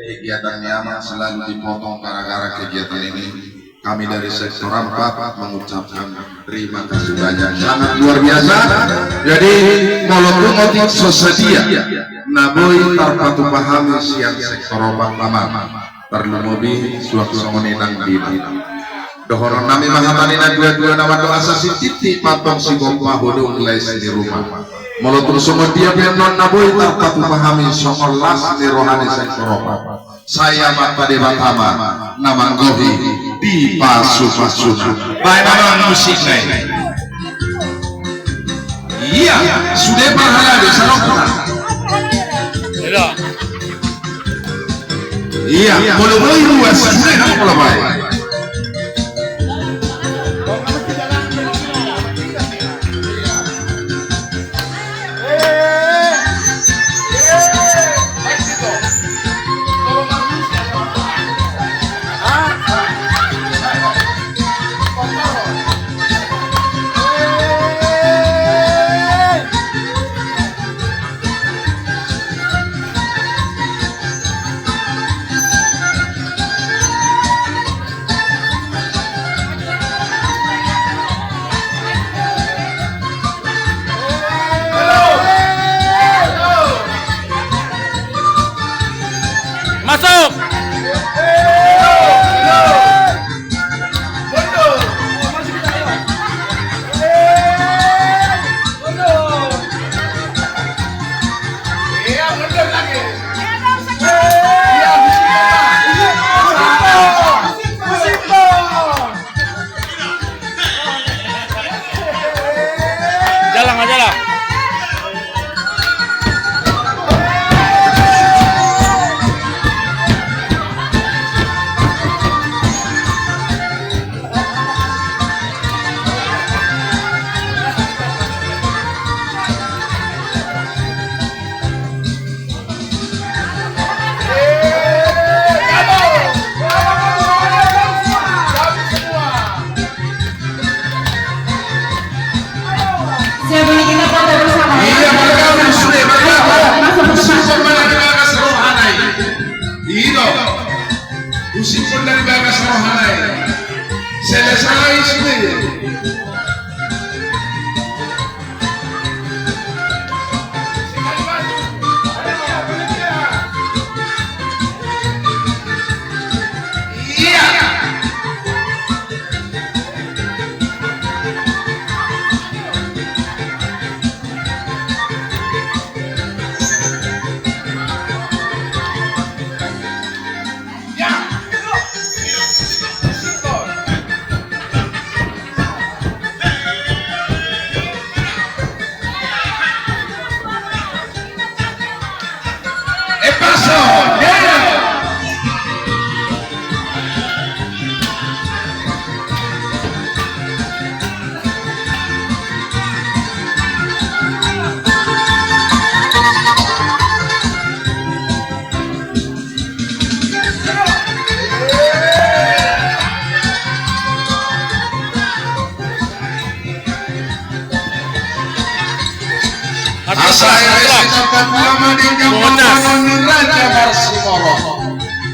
Kegiatannya selalu dipotong gara-gara kegiatan ini. Kami dari sektor 4 mengucapkan terima kasih banyak, sangat luar biasa. Jadi walaupun motif sesedia naboi tarpatu pahami siang sektor 4 lama perlu mobil suatu menenang diri dohoron nami mahamanina dua-dua nama doa sasi titi patong si gompa hodong les di rumah molotun semua dia non naboi tarpatu pahami somolas di rohani sektor 4. Saya Pak Batama nama Gohi di Pasu-Pasuna. Baik nama musiknya. Iya, sudah berhala di sana. Iya, boleh luas sudah nak kalau baik. Masuk. Jalan aja lah. Usipun dari bagas rohanai selesai sudah.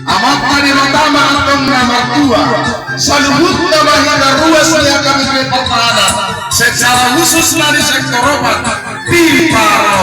Amat tadi pertama atau nomor 2 salubut nama hingga ruas yang kami pertahanan secara khusus dari sektor 4 di para